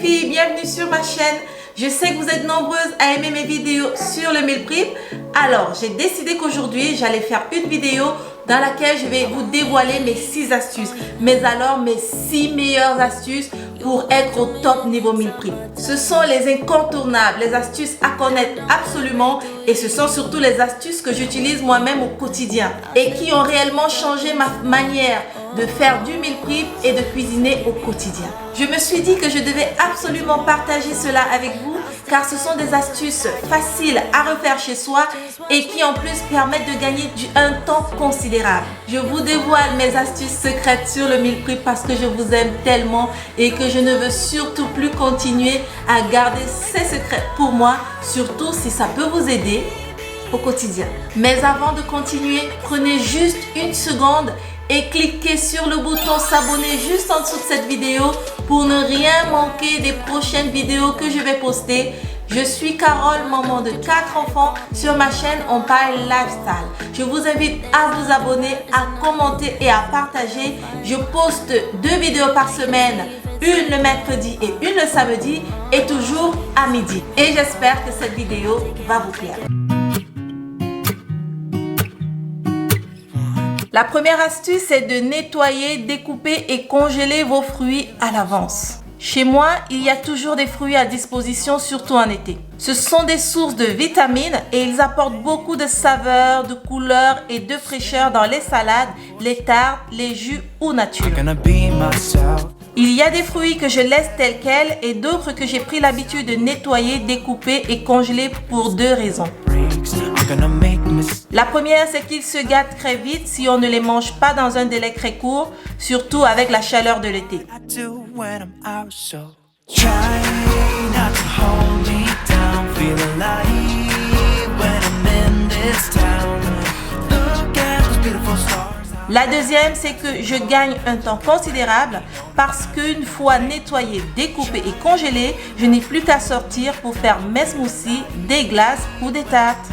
filles, bienvenue sur ma chaîne. Je sais que vous êtes nombreuses à aimer mes vidéos sur le meal prep. Alors, j'ai décidé qu'aujourd'hui, j'allais faire une vidéo dans laquelle je vais vous dévoiler mes 6 astuces. Mais alors, mes 6 meilleures astuces pour être au top niveau meal prep. Ce sont les incontournables, les astuces à connaître absolument. Et ce sont surtout les astuces que j'utilise moi-même au quotidien. Et qui ont réellement changé ma manière de faire du meal prep et de cuisiner au quotidien. Je me suis dit que je devais absolument partager cela avec vous car ce sont des astuces faciles à refaire chez soi et qui en plus permettent de gagner un temps considérable. Je vous dévoile mes astuces secrètes sur le meal prep parce que je vous aime tellement et que je ne veux surtout plus continuer à garder ces secrets pour moi, surtout si ça peut vous aider au quotidien. Mais avant de continuer, prenez juste une seconde et cliquez sur le bouton s'abonner juste en dessous de cette vidéo pour ne rien manquer des prochaines vidéos que je vais poster. Je suis Carole, maman de 4 enfants. Sur ma chaîne, on parle lifestyle. Je vous invite à vous abonner, à commenter et à partager. Je poste 2 vidéos par semaine, une le mercredi et une le samedi et toujours à midi. Et j'espère que cette vidéo va vous plaire. La première astuce, c'est de nettoyer, découper et congeler vos fruits à l'avance. Chez moi, il y a toujours des fruits à disposition, surtout en été. Ce sont des sources de vitamines et ils apportent beaucoup de saveur, de couleur et de fraîcheur dans les salades, les tartes, les jus ou nature. Il y a des fruits que je laisse tels quels et d'autres que j'ai pris l'habitude de nettoyer, découper et congeler pour 2 raisons. La première, c'est qu'ils se gâtent très vite si on ne les mange pas dans un délai très court, surtout avec la chaleur de l'été. La deuxième, c'est que je gagne un temps considérable parce qu'une fois nettoyé, découpé et congelé, je n'ai plus qu'à sortir pour faire mes smoothies, des glaces ou des tartes.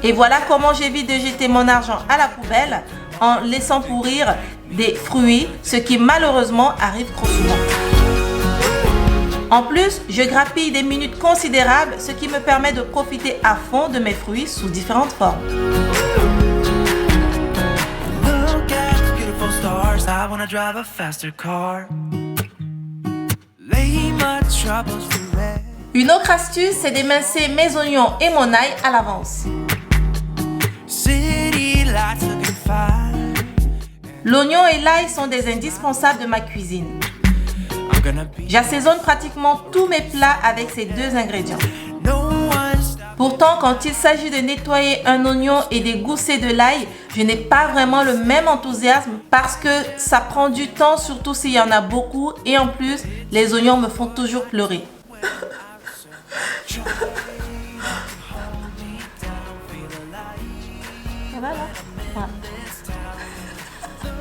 Et voilà comment j'évite de jeter mon argent à la poubelle en laissant pourrir des fruits, ce qui malheureusement arrive trop souvent. En plus, je grappille des minutes considérables, ce qui me permet de profiter à fond de mes fruits sous différentes formes. Une autre astuce, c'est d'émincer mes oignons et mon ail à l'avance. L'oignon et l'ail sont des indispensables de ma cuisine. J'assaisonne pratiquement tous mes plats avec ces 2 ingrédients. Pourtant, quand il s'agit de nettoyer un oignon et d'égousser de l'ail, je n'ai pas vraiment le même enthousiasme parce que ça prend du temps, surtout s'il y en a beaucoup. Et en plus, les oignons me font toujours pleurer. Voilà.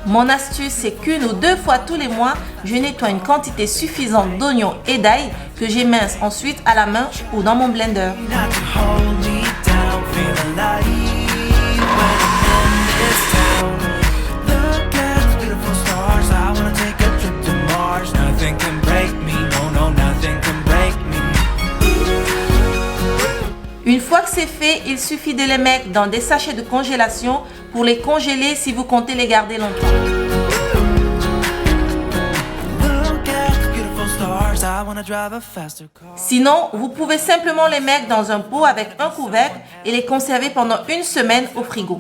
Mon astuce, c'est qu'1 ou 2 fois tous les mois, je nettoie une quantité suffisante d'oignons et d'ail que j'émince ensuite à la main ou dans mon blender. Une fois que c'est fait, il suffit de les mettre dans des sachets de congélation pour les congeler si vous comptez les garder longtemps. Sinon, vous pouvez simplement les mettre dans un pot avec un couvercle et les conserver pendant 1 semaine au frigo.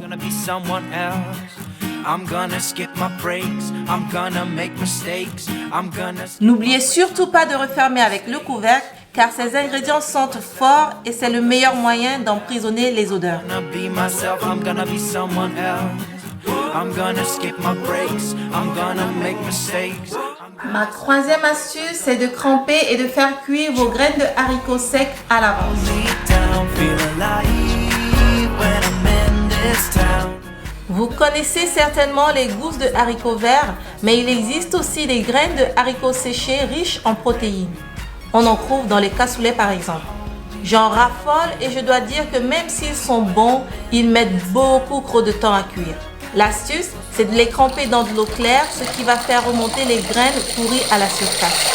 N'oubliez surtout pas de refermer avec le couvercle car ces ingrédients sentent fort et c'est le meilleur moyen d'emprisonner les odeurs. Ma 3e astuce, c'est de cramper et de faire cuire vos graines de haricots secs à l'avance. Vous connaissez certainement les gousses de haricots verts, mais il existe aussi des graines de haricots séchés riches en protéines. On en trouve dans les cassoulets par exemple. J'en raffole et je dois dire que même s'ils sont bons, ils mettent beaucoup trop de temps à cuire. L'astuce, c'est de les tremper dans de l'eau claire, ce qui va faire remonter les graines pourries à la surface.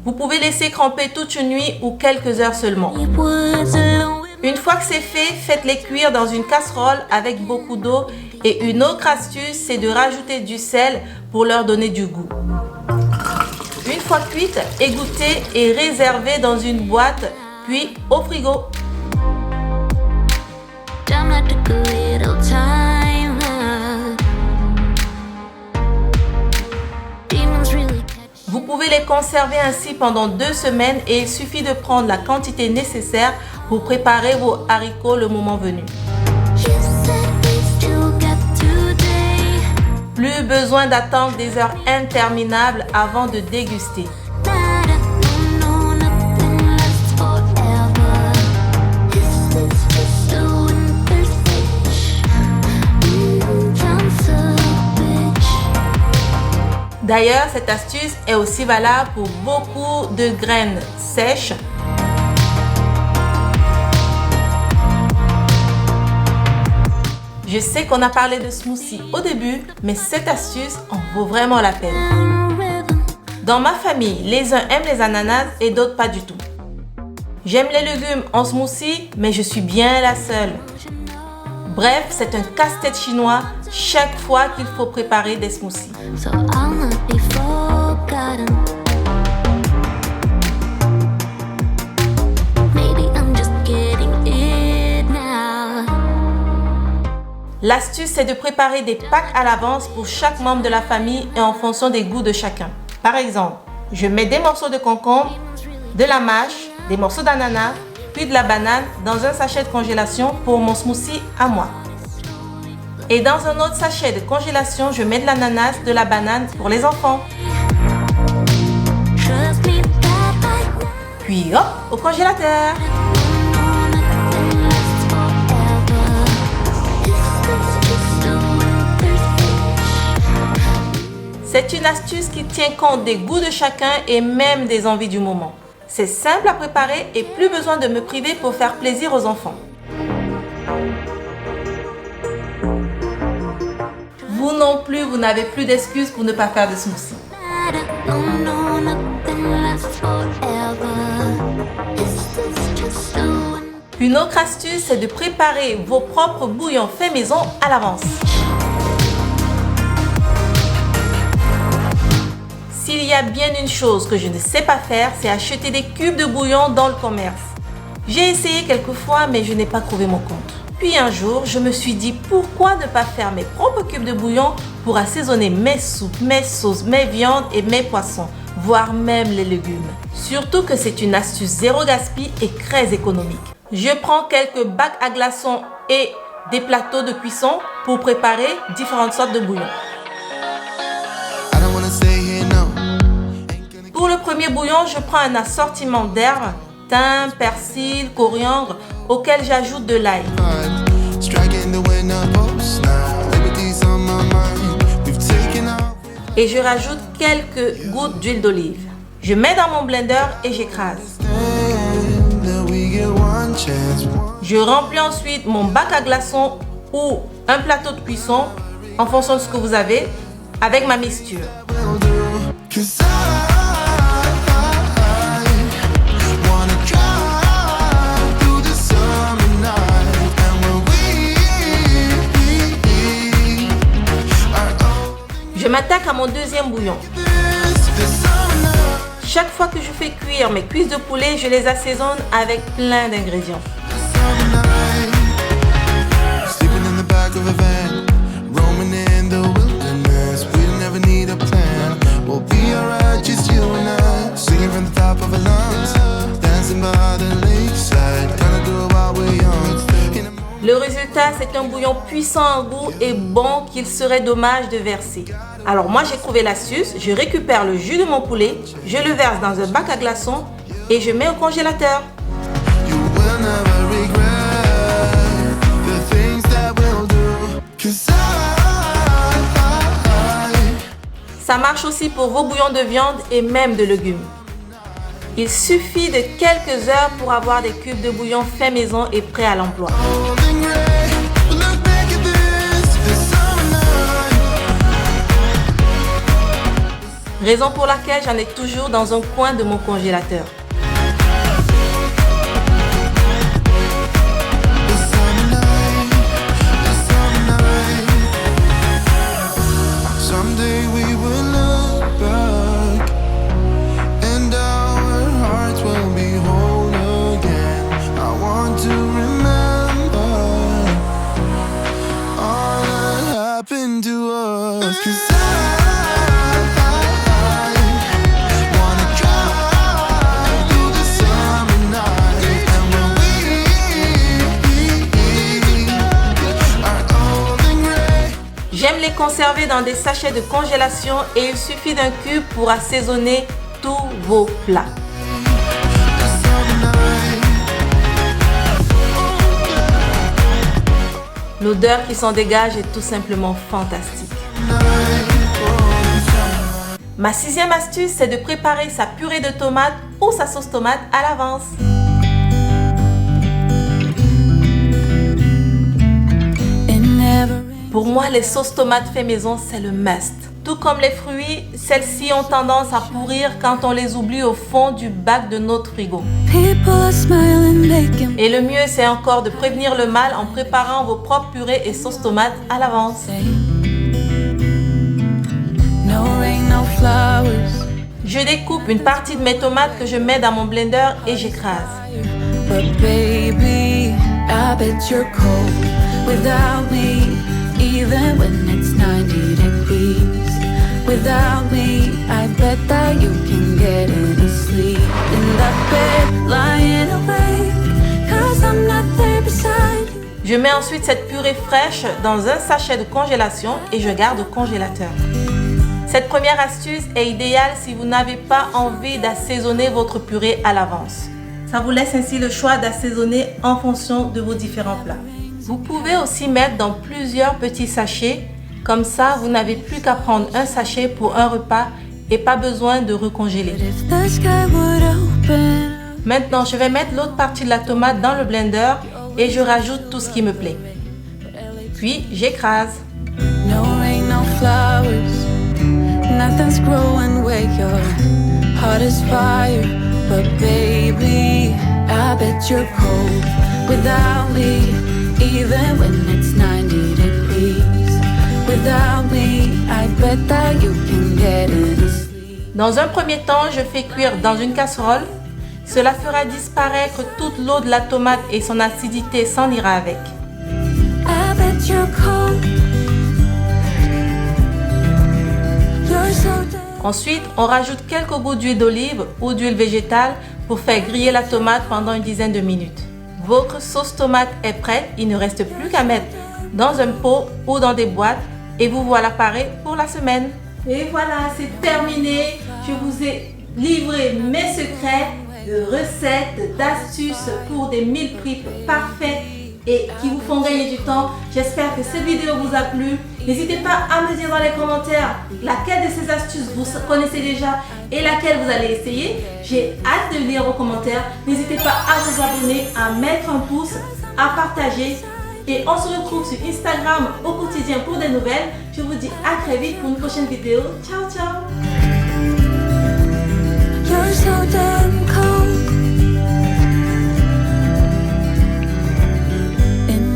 Vous pouvez laisser tremper toute une nuit ou quelques heures seulement. Une fois que c'est fait, faites-les cuire dans une casserole avec beaucoup d'eau. Et une autre astuce, c'est de rajouter du sel pour leur donner du goût. Une fois cuites, égouttez et réservez dans une boîte, puis au frigo. Vous pouvez les conserver ainsi pendant 2 semaines et il suffit de prendre la quantité nécessaire pour préparer vos haricots le moment venu. Plus besoin d'attendre des heures interminables avant de déguster. D'ailleurs, cette astuce est aussi valable pour beaucoup de graines sèches. Je sais qu'on a parlé de smoothie au début, mais cette astuce en vaut vraiment la peine. Dans ma famille, les uns aiment les ananas et d'autres pas du tout. J'aime les légumes en smoothie, mais je suis bien la seule. Bref, c'est un casse-tête chinois chaque fois qu'il faut préparer des smoothies. L'astuce, c'est de préparer des packs à l'avance pour chaque membre de la famille et en fonction des goûts de chacun. Par exemple, je mets des morceaux de concombre, de la mâche, des morceaux d'ananas, puis de la banane dans un sachet de congélation pour mon smoothie à moi. Et dans un autre sachet de congélation, je mets de l'ananas, de la banane pour les enfants. Puis hop, au congélateur. C'est une astuce qui tient compte des goûts de chacun et même des envies du moment. C'est simple à préparer et plus besoin de me priver pour faire plaisir aux enfants. Vous non plus, vous n'avez plus d'excuses pour ne pas faire de smoothie. Une autre astuce, c'est de préparer vos propres bouillons faits maison à l'avance. S'il y a bien une chose que je ne sais pas faire, c'est acheter des cubes de bouillon dans le commerce. J'ai essayé quelques fois, mais je n'ai pas trouvé mon compte. Puis un jour, je me suis dit pourquoi ne pas faire mes propres cubes de bouillon pour assaisonner mes soupes, mes sauces, mes viandes et mes poissons, voire même les légumes. Surtout que c'est une astuce zéro gaspille et très économique. Je prends quelques bacs à glaçons et des plateaux de cuisson pour préparer différentes sortes de bouillons. Pour le premier bouillon, je prends un assortiment d'herbes, thym, persil, coriandre, auquel j'ajoute de l'ail. Et je rajoute quelques gouttes d'huile d'olive. Je mets dans mon blender et j'écrase. Je remplis ensuite mon bac à glaçons ou un plateau de cuisson, en fonction de ce que vous avez, avec ma mixture. Je m'attaque à mon deuxième bouillon. Chaque fois que je fais cuire mes cuisses de poulet, je les assaisonne avec plein d'ingrédients. Le résultat, c'est un bouillon puissant en goût et bon qu'il serait dommage de verser. Alors moi, j'ai trouvé l'astuce, je récupère le jus de mon poulet, je le verse dans un bac à glaçons et je mets au congélateur. Ça marche aussi pour vos bouillons de viande et même de légumes. Il suffit de quelques heures pour avoir des cubes de bouillon fait maison et prêts à l'emploi. Raison pour laquelle j'en ai toujours dans un coin de mon congélateur. J'aime les conserver dans des sachets de congélation et il suffit d'un cube pour assaisonner tous vos plats. L'odeur qui s'en dégage est tout simplement fantastique. Ma 6e astuce, c'est de préparer sa purée de tomates ou sa sauce tomate à l'avance. Pour moi, les sauces tomates fait maison, c'est le must. Tout comme les fruits, celles-ci ont tendance à pourrir quand on les oublie au fond du bac de notre frigo. Et le mieux, c'est encore de prévenir le mal en préparant vos propres purées et sauces tomates à l'avance. Je découpe une partie de mes tomates que je mets dans mon blender et j'écrase. Even when it's 90 degrees, without me, I bet that you can get any sleep in that bed, lying awake, 'cause I'm not there beside you. Je mets ensuite cette purée fraîche dans un sachet de congélation et je garde au congélateur. Cette première astuce est idéale si vous n'avez pas envie d'assaisonner votre purée à l'avance. Ça vous laisse ainsi le choix d'assaisonner en fonction de vos différents plats. Vous pouvez aussi mettre dans plusieurs petits sachets, comme ça vous n'avez plus qu'à prendre un sachet pour un repas et pas besoin de recongeler. Maintenant, je vais mettre l'autre partie de la tomate dans le blender et je rajoute tout ce qui me plaît. Puis j'écrase. Even when it's 90 degrees, without me, I bet that you can get any sleep. Dans un premier temps, je fais cuire dans une casserole. Cela fera disparaître toute l'eau de la tomate et son acidité s'en ira avec. I bet you're cold. You're so dead. Ensuite, on rajoute quelques gouttes d'huile d'olive ou d'huile végétale pour faire griller la tomate pendant une dizaine de minutes. Votre sauce tomate est prête, il ne reste plus qu'à mettre dans un pot ou dans des boîtes et vous voilà paré pour la semaine. Et voilà, c'est terminé. Je vous ai livré mes secrets de recettes, d'astuces pour des meal prep parfaits et qui vous font gagner du temps. J'espère que cette vidéo vous a plu. N'hésitez pas à me dire dans les commentaires laquelle de ces astuces vous connaissez déjà et laquelle vous allez essayer. J'ai hâte de lire vos commentaires. N'hésitez pas à vous abonner, à mettre un pouce, à partager. Et on se retrouve sur Instagram au quotidien pour des nouvelles. Je vous dis à très vite pour une prochaine vidéo. Ciao, ciao!